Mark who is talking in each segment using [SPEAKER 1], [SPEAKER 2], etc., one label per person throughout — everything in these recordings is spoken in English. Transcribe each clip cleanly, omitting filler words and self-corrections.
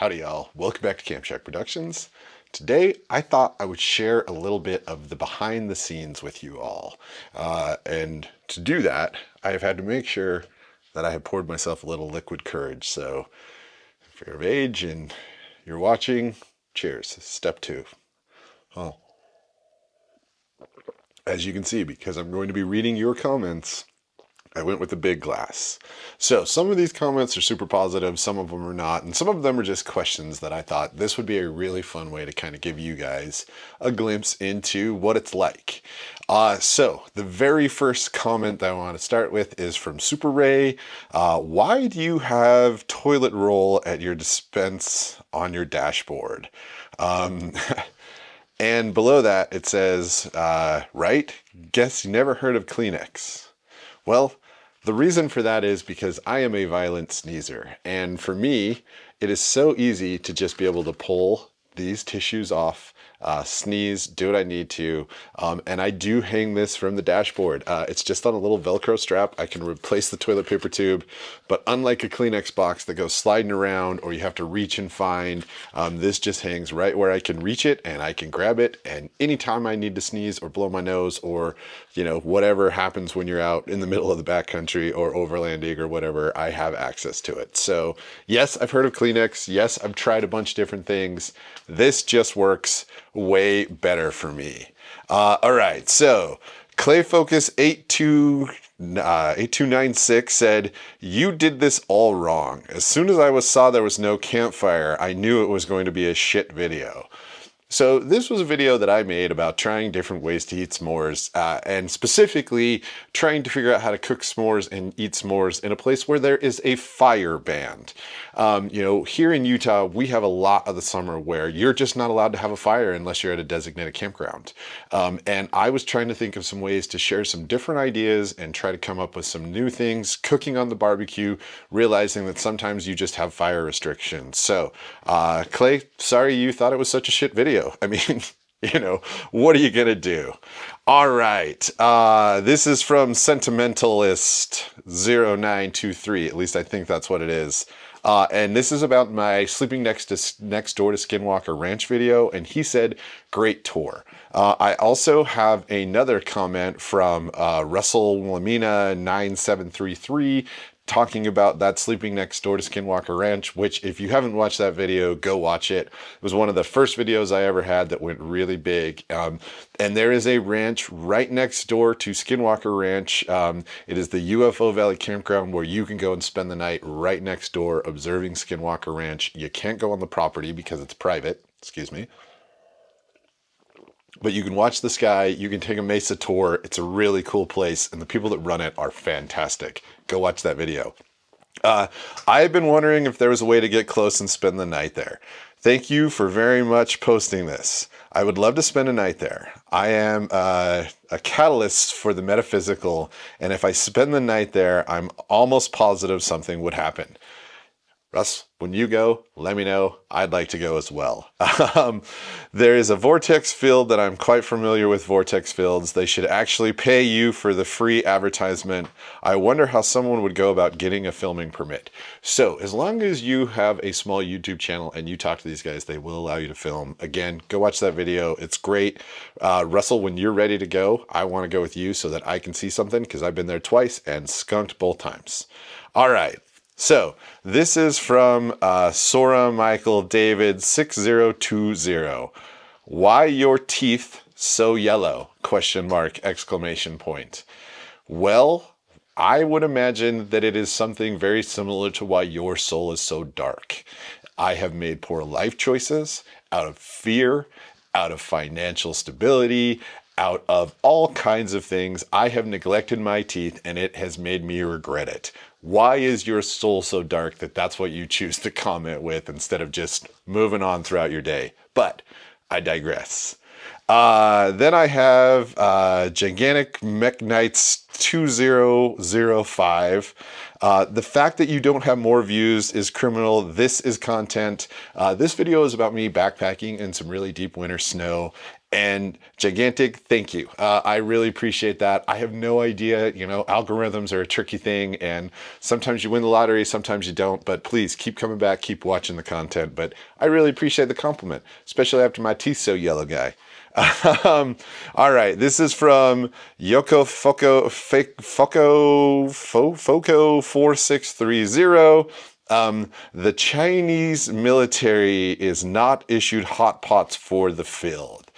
[SPEAKER 1] Howdy y'all, welcome back to Camp Shack Productions. Today I thought I would share a little bit of the behind the scenes with you all. And to do that, I have had to make sure that I have poured myself a little liquid courage. So if you're of age and you're watching, cheers. Step two. Oh. As you can see, because I'm going to be reading your comments, I went with the big glass. So some of these comments are super positive, some of them are not, and some of them are just questions that I thought this would be a really fun way to kind of give you guys a glimpse into what it's like. So the very first comment that I want to start with is from Super Ray. Why do you have toilet roll at your dispense on your dashboard? And below that it says, right? Guess you never heard of Kleenex. Well, the reason for that is because I am a violent sneezer. And for me, it is so easy to just be able to pull these tissues off, sneeze, do what I need to. And I do hang this from the dashboard. It's just on a little Velcro strap. I can replace the toilet paper tube, but unlike a Kleenex box that goes sliding around or you have to reach and find, this just hangs right where I can reach it and I can grab it. And anytime I need to sneeze or blow my nose or, you know, whatever happens when you're out in the middle of the backcountry or overlanding or whatever, I have access to it. So yes, I've heard of Kleenex. Yes, I've tried a bunch of different things. This just works way better for me. All right, so Clayfocus 8296 said, you did this all wrong. As soon as I saw there was no campfire, I knew it was going to be a shit video. So this was a video that I made about trying different ways to eat s'mores, and specifically trying to figure out how to cook s'mores and eat s'mores in a place where there is a fire banned. You know, here in Utah, we have a lot of the summer where you're just not allowed to have a fire unless you're at a designated campground. And I was trying to think of some ways to share some different ideas and try to come up with some new things, cooking on the barbecue, realizing that sometimes you just have fire restrictions. So, Clay, sorry you thought it was such a shit video. I mean, you know, what are you gonna do? All right, this is from Sentimentalist0923, at least I think that's what it is. And this is about my sleeping next door to Skinwalker Ranch video, and he said, great tour. I also have another comment from Russell Lamina 9733 talking about that sleeping next door to Skinwalker Ranch, which if you haven't watched that video, go watch it. It was one of the first videos I ever had that went really big. And there is a ranch right next door to Skinwalker Ranch. It is the UFO Valley Campground where you can go and spend the night right next door observing Skinwalker Ranch. You can't go on the property because it's private, excuse me. But you can watch the sky, you can take a mesa tour. It's a really cool place, and the people that run it are fantastic. Go watch that video. I've been wondering if there was a way to get close and spend the night there. Thank you for very much posting this. I would love to spend a night there. I am a catalyst for the metaphysical, and if I spend the night there, I'm almost positive something would happen. Russ, when you go, let me know. I'd like to go as well. There is a vortex field that I'm quite familiar with vortex fields. They should actually pay you for the free advertisement. I wonder how someone would go about getting a filming permit. So as long as you have a small YouTube channel and you talk to these guys, they will allow you to film. Again, go watch that video. It's great. Russell, when you're ready to go, I want to go with you so that I can see something because I've been there twice and skunked both times. All right. So this is from Sora Michael David 6020. Why your teeth so yellow? Question mark, exclamation point. Well, I would imagine that it is something very similar to why your soul is so dark. I have made poor life choices out of fear, out of financial stability, out of all kinds of things. I have neglected my teeth and it has made me regret it. Why is your soul so dark that that's what you choose to comment with instead of just moving on throughout your day? But I digress. Then I have Gigantic Mech Knights 2005. The fact that you don't have more views is criminal. This is content. This video is about me backpacking in some really deep winter snow. And Gigantic, thank you. I really appreciate that. I have no idea, you know, algorithms are a tricky thing, and sometimes you win the lottery, sometimes you don't, but please keep coming back, keep watching the content. But I really appreciate the compliment, especially after my teeth so yellow guy. All right, this is from Yoko Foco 4630. The Chinese military is not issued hot pots for the field.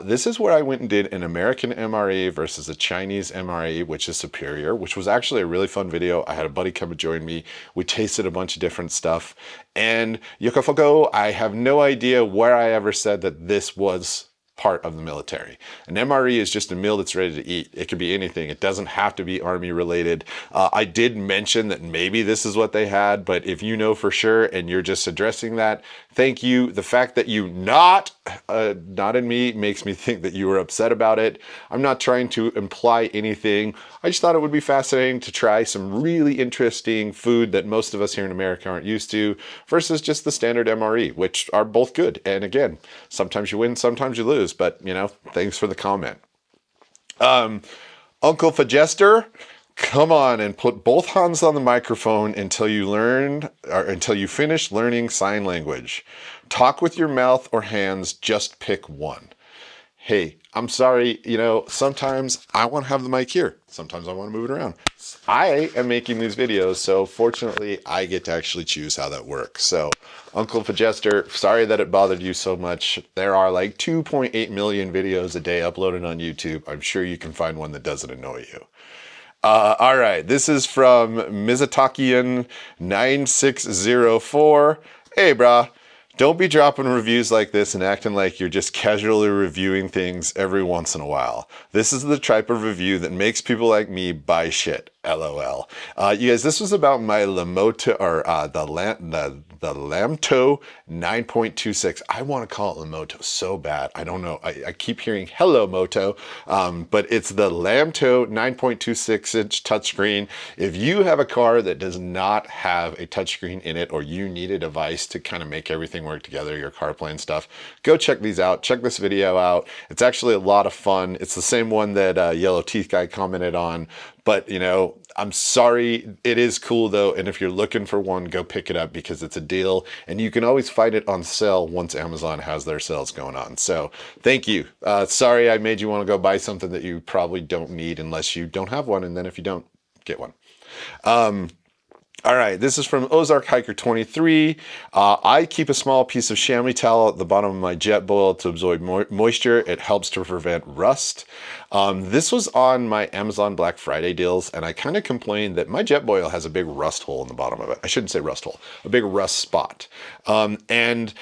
[SPEAKER 1] This is where I went and did an American MRE versus a Chinese MRE, which is superior, which was actually a really fun video. I had a buddy come and join me. We tasted a bunch of different stuff. And Yokofuko, I have no idea where I ever said that this was part of the military. An MRE is just a meal that's ready to eat. It could be anything. It doesn't have to be army related. I did mention that maybe this is what they had, but if you know for sure and you're just addressing that, thank you. The fact that you nodded me makes me think that you were upset about it. I'm not trying to imply anything. I just thought it would be fascinating to try some really interesting food that most of us here in America aren't used to versus just the standard MRE, which are both good. And again, sometimes you win, sometimes you lose, but you know, thanks for the comment. Uncle Fajester, come on and put both hands on the microphone until you finish learning sign language. Talk with your mouth or hands, just pick one. Hey, I'm sorry, you know, sometimes I want to have the mic here. Sometimes I want to move it around. I am making these videos, so fortunately I get to actually choose how that works. So, Uncle Fajester, sorry that it bothered you so much. There are like 2.8 million videos a day uploaded on YouTube. I'm sure you can find one that doesn't annoy you. All right, this is from Mizutakian9604. Hey, brah. Don't be dropping reviews like this and acting like you're just casually reviewing things every once in a while. This is the type of review that makes people like me buy shit. LOL. You guys, this was about my Lamoto, or the Lamto 9.26. I want to call it Lamoto so bad. I don't know. I keep hearing hello Moto, but it's the Lamto 9.26 inch touchscreen. If you have a car that does not have a touchscreen in it, or you need a device to kind of make everything work together, your CarPlay and stuff, go check these out. Check this video out. It's actually a lot of fun. It's the same one that Yellow Teeth Guy commented on. But, you know, I'm sorry, it is cool though, and if you're looking for one, go pick it up because it's a deal, and you can always find it on sale once Amazon has their sales going on. So, thank you. Sorry I made you want to go buy something that you probably don't need unless you don't have one, and then if you don't, get one. All right, this is from Ozark Hiker 23. I keep a small piece of chamois towel at the bottom of my Jetboil to absorb moisture. It helps to prevent rust. This was on my Amazon Black Friday deals, and I kind of complained that my Jetboil has a big rust hole in the bottom of it. I shouldn't say rust hole, a big rust spot. And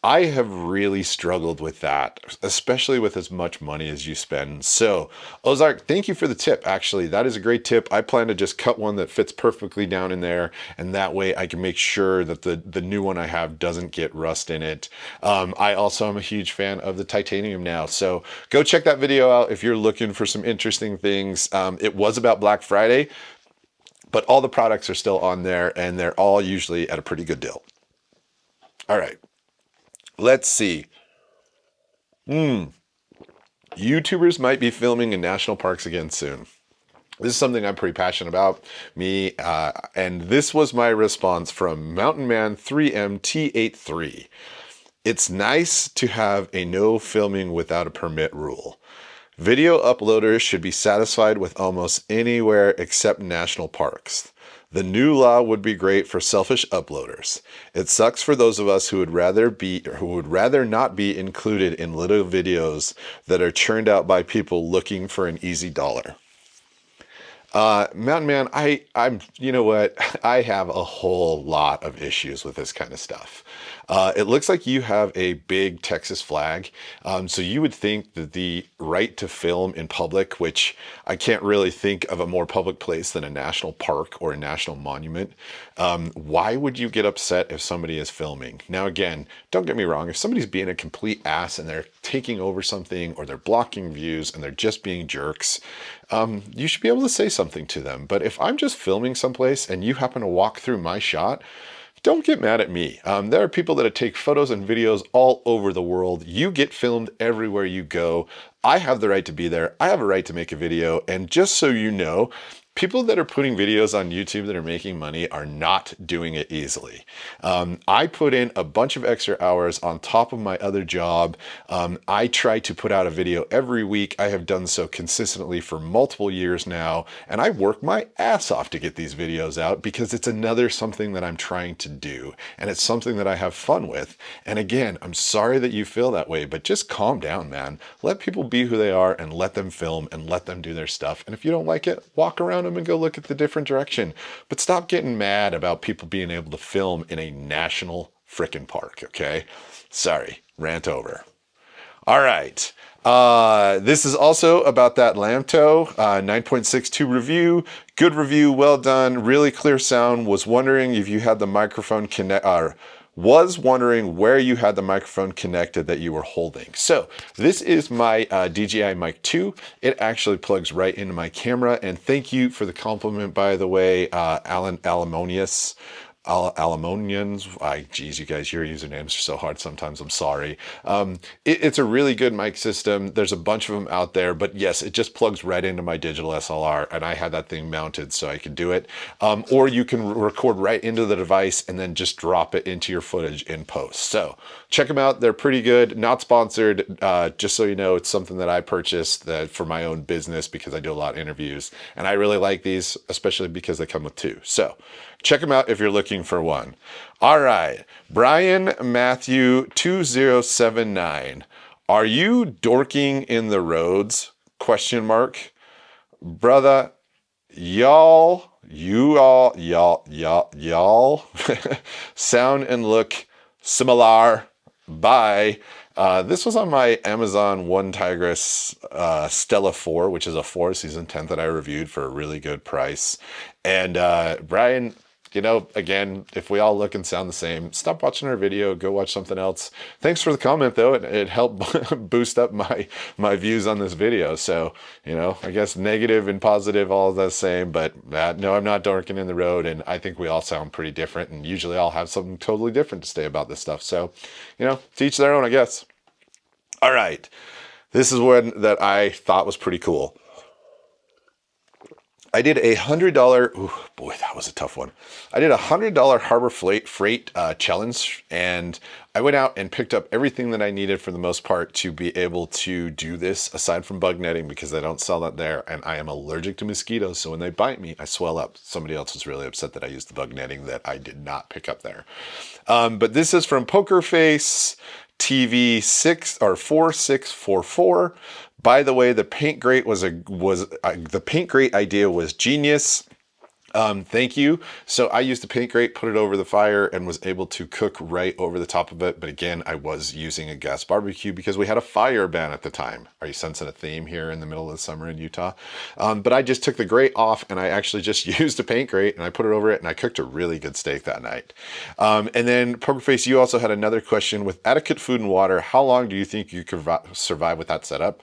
[SPEAKER 1] I have really struggled with that, especially with as much money as you spend. So, Ozark, thank you for the tip. Actually, that is a great tip. I plan to just cut one that fits perfectly down in there, and that way I can make sure that the new one I have doesn't get rust in it. I also am a huge fan of the titanium now, so go check that video out if you're looking for some interesting things. It was about Black Friday, but all the products are still on there, and they're all usually at a pretty good deal. All right. Let's see. YouTubers might be filming in national parks again soon. This is something I'm pretty passionate about, and this was my response from Mountain Man 3MT83. It's nice to have a no filming without a permit rule. Video uploaders should be satisfied with almost anywhere except national parks. The new law would be great for selfish uploaders. It sucks for those of us who would rather not be included in little videos that are churned out by people looking for an easy dollar. Mountain Man, I'm, you know what? I have a whole lot of issues with this kind of stuff. It looks like you have a big Texas flag. So you would think that the right to film in public, which I can't really think of a more public place than a national park or a national monument. Why would you get upset if somebody is filming? Now, again, don't get me wrong. If somebody's being a complete ass and they're taking over something, or they're blocking views and they're just being jerks, you should be able to say something to them. But if I'm just filming someplace and you happen to walk through my shot, don't get mad at me. There are people that take photos and videos all over the world. You get filmed everywhere you go. I have the right to be there. I have a right to make a video. And just so you know, people that are putting videos on YouTube that are making money are not doing it easily. I put in a bunch of extra hours on top of my other job. I try to put out a video every week. I have done so consistently for multiple years now, and I work my ass off to get these videos out because it's another something that I'm trying to do, and it's something that I have fun with. And again, I'm sorry that you feel that way, but just calm down, man. Let people be who they are and let them film and let them do their stuff. And if you don't like it, walk around them and go look at the different direction. But stop getting mad about people being able to film in a national frickin' park, okay? Sorry, rant over. All right. This is also about that Lamto 9.62 review. Good review, well done, really clear sound. Was wondering if you had the microphone was wondering where you had the microphone connected that you were holding. So this is my DJI Mic 2. It actually plugs right into my camera. And thank you for the compliment, by the way, Alan Alamonius. Alamonians. Geez, you guys, your usernames are so hard sometimes. I'm sorry. It's a really good mic system. There's a bunch of them out there, but yes, it just plugs right into my digital SLR, and I had that thing mounted so I could do it. Or you can record right into the device and then just drop it into your footage in post. So check them out. They're pretty good. Not sponsored. Just so you know, it's something that I purchased for my own business because I do a lot of interviews, and I really like these, especially because they come with two. So check them out if you're looking for one. All right, Brian Matthew 2079. Are you dorking in the roads? Question mark. Brother, y'all sound and look similar. Bye. This was on my Amazon One Tigris Stella 4, which is a 4-season tent that I reviewed for a really good price. And Brian, you know, again, if we all look and sound the same, stop watching our video, go watch something else. Thanks for the comment, though. It helped boost up my views on this video. So, you know, I guess negative and positive all the same, but no, I'm not dorking in the road, and I think we all sound pretty different, and usually I'll have something totally different to say about this stuff. So, you know, to each their own, I guess. All right. This is one that I thought was pretty cool. I did a $100, oh boy, that was a tough one. I did a $100 Harbor Freight challenge, and I went out and picked up everything that I needed for the most part to be able to do this, aside from bug netting, because they don't sell that there, and I am allergic to mosquitoes, so when they bite me, I swell up. Somebody else was really upset that I used the bug netting that I did not pick up there. But this is from Poker Face TV 4644. By the way, the paint grate the paint grate idea was genius. Thank you. So I used the paint grate, put it over the fire, and was able to cook right over the top of it. But again, I was using a gas barbecue because we had a fire ban at the time. Are you sensing a theme here in the middle of the summer in Utah? But I just took the grate off, and I actually just used a paint grate, and I put it over it, and I cooked a really good steak that night. And then Pokerface, you also had another question. With adequate food and water, how long do you think you could survive with that setup?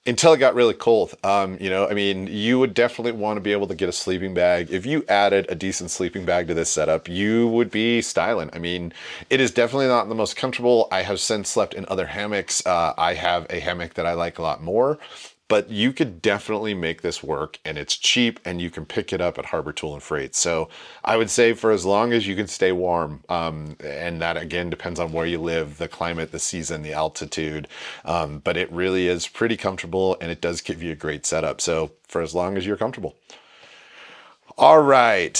[SPEAKER 1] Until it got really cold. You know, I mean, you would definitely want to be able to get a sleeping bag. If you added a decent sleeping bag to this setup, you would be styling. I mean, it is definitely not the most comfortable. I have since slept in other hammocks. I have a hammock that I like a lot more, but you could definitely make this work, and it's cheap, and you can pick it up at Harbor Tool and Freight. So I would say for as long as you can stay warm, and that again depends on where you live, the climate, the season, the altitude, but it really is pretty comfortable, and it does give you a great setup. So for as long as you're comfortable. All right,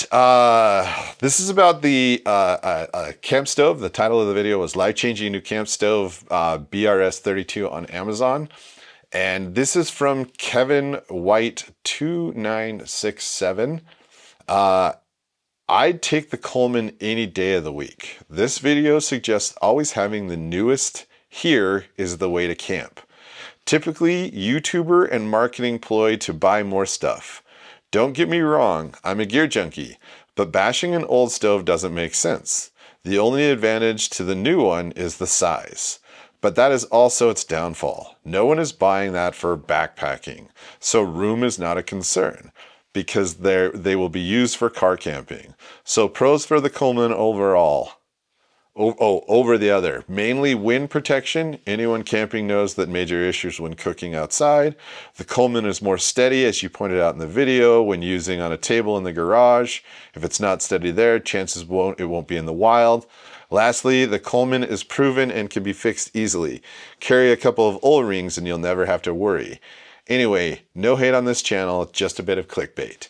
[SPEAKER 1] this is about the camp stove. The title of the video was Life-Changing New Camp Stove BRS32 on Amazon. And this is from Kevin White 2967. I'd take the Coleman any day of the week. This video suggests always having the newest here is the way to camp. Typically, YouTuber and marketing ploy to buy more stuff. Don't get me wrong, I'm a gear junkie, but bashing an old stove doesn't make sense. The only advantage to the new one is the size. but that is also its downfall. No one is buying that for backpacking, so room is not a concern because they will be used for car camping. So pros for the Coleman overall. Over the other. Mainly wind protection. Anyone camping knows that major issues when cooking outside. The Coleman is more steady, as you pointed out in the video, when using on a table in the garage. If it's not steady there, chances it won't be in the wild. Lastly, the Coleman is proven and can be fixed easily. Carry a couple of O-rings and you'll never have to worry. Anyway, no hate on this channel, just a bit of clickbait.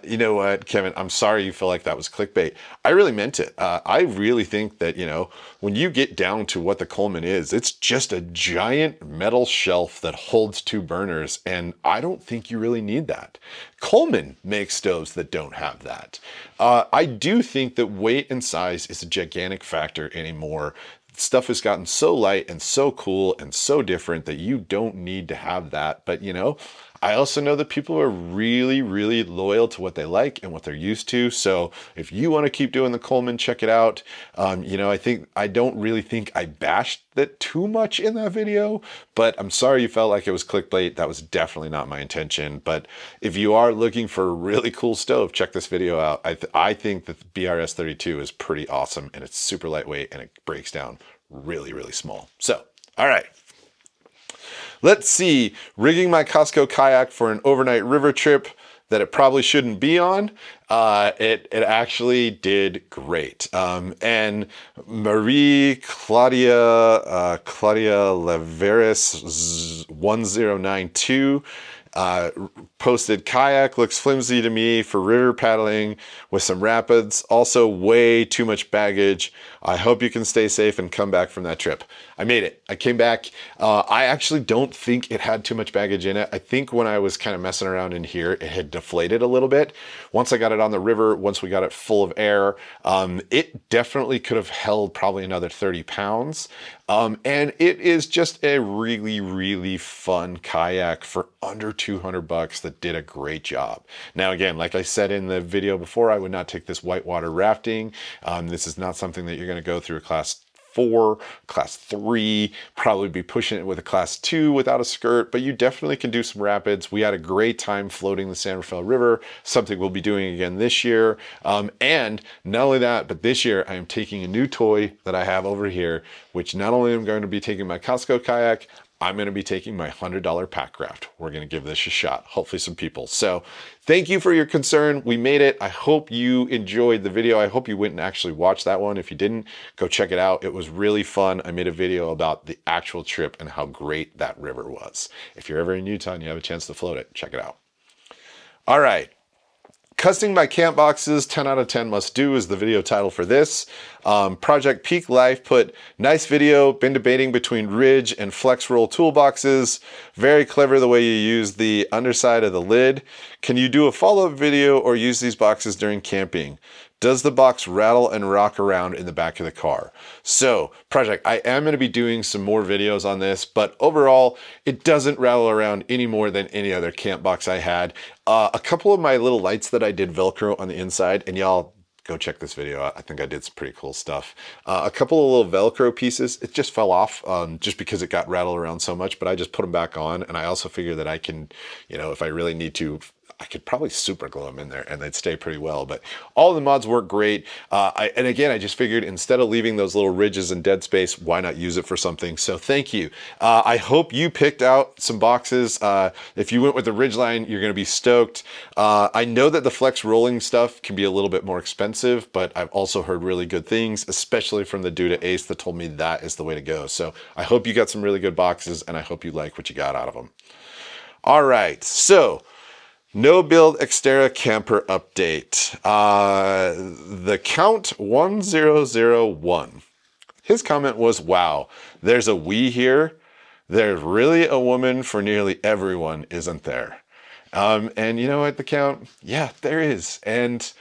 [SPEAKER 1] You know what, Kevin, I'm sorry you feel like that was clickbait. I really meant it. I really think that, when you get down to what the Coleman is, it's just a giant metal shelf that holds 2 burners, and I don't think you really need that. Coleman makes stoves that don't have that. I do think that weight and size is a gigantic factor anymore. Stuff has gotten so light and so cool and so different that you don't need to have that. But, I also know that people are really, really loyal to what they like and what they're used to. So if you want to keep doing the Coleman, check it out. I don't really think I bashed it too much in that video, but I'm sorry you felt like it was clickbait. That was definitely not my intention. But if you are looking for a really cool stove, check this video out. I think that the BRS32 is pretty awesome, and it's super lightweight and it breaks down really, really small. So, all right. Let's see, rigging my Costco kayak for an overnight river trip that it probably shouldn't be on. It actually did great. And Marie Claudia Leveris 1092 posted, kayak looks flimsy to me for river paddling with some rapids. Also way too much baggage. I hope you can stay safe and come back from that trip. I made it. I came back. I actually don't think it had too much baggage in it. I think when I was kind of messing around in here, it had deflated a little bit. Once I got it on the river, once we got it full of air, it definitely could have held probably another 30 pounds. And it is just a really, really fun kayak for under $200 that did a great job. Now, again, like I said in the video before, I would not take this whitewater rafting. This is not something that you're going to go through a class 4, class 3, probably be pushing it with a class 2 without a skirt, but you definitely can do some rapids. We had a great time floating the San Rafael River, something we'll be doing again this year. And not only that, but this year I am taking a new toy that I have over here, which not only am I going to be taking my Costco kayak, I'm going to be taking my $100 Packraft. We're going to give this a shot, hopefully some people. So thank you for your concern. We made it. I hope you enjoyed the video. I hope you went and actually watched that one. If you didn't, go check it out. It was really fun. I made a video about the actual trip and how great that river was. If you're ever in Utah and you have a chance to float it, check it out. All right. Customing my camp boxes, 10 out of 10 must do is the video title for this. Project Peak Life put, nice video, been debating between Ridge and Flex Roll toolboxes. Very clever the way you use the underside of the lid. Can you do a follow-up video or use these boxes during camping? Does the box rattle and rock around in the back of the car? So, Project, I am going to be doing some more videos on this, but overall, it doesn't rattle around any more than any other camp box I had. A couple of my little lights that I did Velcro on the inside, and y'all go check this video out. I think I did some pretty cool stuff. A couple of little Velcro pieces, it just fell off just because it got rattled around so much, but I just put them back on, and I also figure that I can, if I really need to, I could probably super glue them in there and they'd stay pretty well, but all the mods work great. And again, I just figured instead of leaving those little ridges in dead space, why not use it for something? So thank you. I hope you picked out some boxes. If you went with the Ridgeline, you're going to be stoked. I know that the flex rolling stuff can be a little bit more expensive, but I've also heard really good things, especially from the dude at Ace that told me that is the way to go. So I hope you got some really good boxes and I hope you like what you got out of them. All right. So no build Xterra camper update. The Count 1001. His comment was, wow, there's a we here. There's really a woman for nearly everyone, isn't there? And you know what, the Count? Yeah, there is. And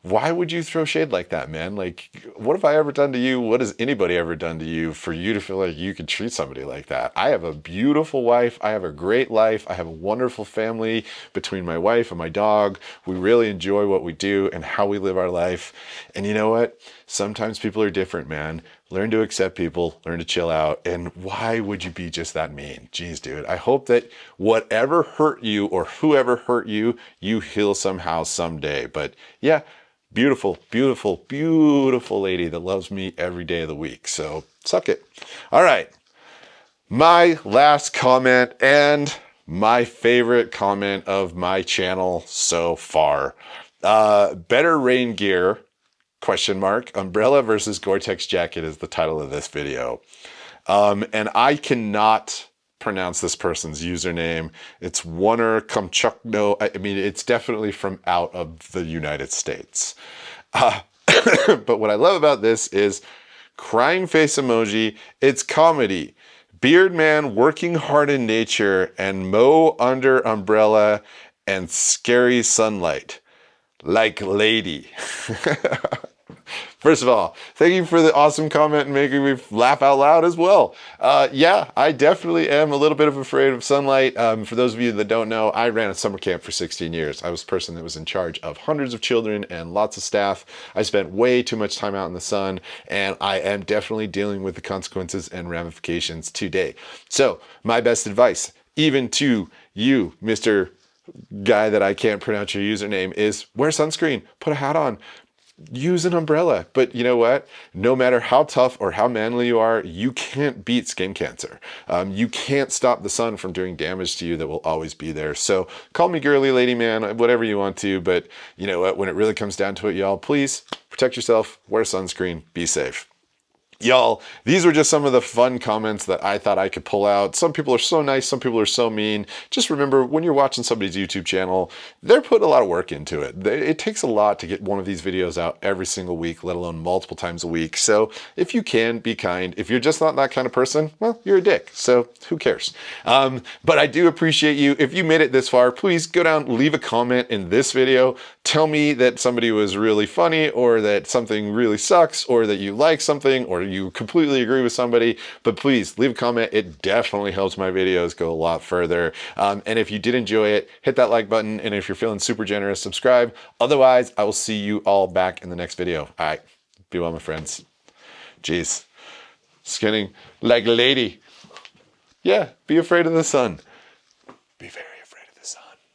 [SPEAKER 1] why would you throw shade like that, man? Like, what have I ever done to you? What has anybody ever done to you for you to feel like you could treat somebody like that? I have a beautiful wife. I have a great life. I have a wonderful family between my wife and my dog. We really enjoy what we do and how we live our life. And you know what? Sometimes people are different, man. learn to accept people, learn to chill out. And why would you be just that mean? Jeez, dude. I hope that whatever hurt you or whoever hurt you, you heal somehow someday. But yeah, beautiful, beautiful, beautiful lady that loves me every day of the week. So suck it. All right. My last comment and my favorite comment of my channel so far. Better rain gear, ? Umbrella versus Gore-Tex jacket is the title of this video. And I cannot pronounce this person's username. It's Wunner Kumchukno. I mean, it's definitely from out of the United States. But what I love about this is crying face emoji. It's comedy. Beard man working hard in nature and mow under umbrella and scary sunlight. Like lady. First of all, thank you for the awesome comment and making me laugh out loud as well. Yeah, I definitely am a little bit afraid of sunlight. For those of you that don't know, I ran a summer camp for 16 years. I was a person that was in charge of hundreds of children and lots of staff. I spent way too much time out in the sun, and I am definitely dealing with the consequences and ramifications today. So my best advice, even to you, Mr. Guy that I can't pronounce your username, is wear sunscreen, put a hat on, use an umbrella. But you know what? No matter how tough or how manly you are, you can't beat skin cancer. You can't stop the sun from doing damage to you that will always be there. So call me girly lady man, whatever you want to, but you know what? When it really comes down to it, y'all, please protect yourself, wear sunscreen, be safe. Y'all, these were just some of the fun comments that I thought I could pull out. Some people are so nice, some people are so mean. Just remember, when you're watching somebody's YouTube channel, they're putting a lot of work into it. It takes a lot to get one of these videos out every single week, let alone multiple times a week. So if you can, be kind. If you're just not that kind of person, well, you're a dick. So who cares? But I do appreciate you. If you made it this far, please go down, leave a comment in this video. Tell me that somebody was really funny, or that something really sucks, or that you like something, or you completely agree with somebody. But please leave a comment. It definitely helps my videos go a lot further. And if you did enjoy it, hit that like button. And if you're feeling super generous, subscribe. Otherwise, I will see you all back in the next video. All right. Be well, my friends. Jeez. Skinning like a lady. Yeah. Be afraid of the sun.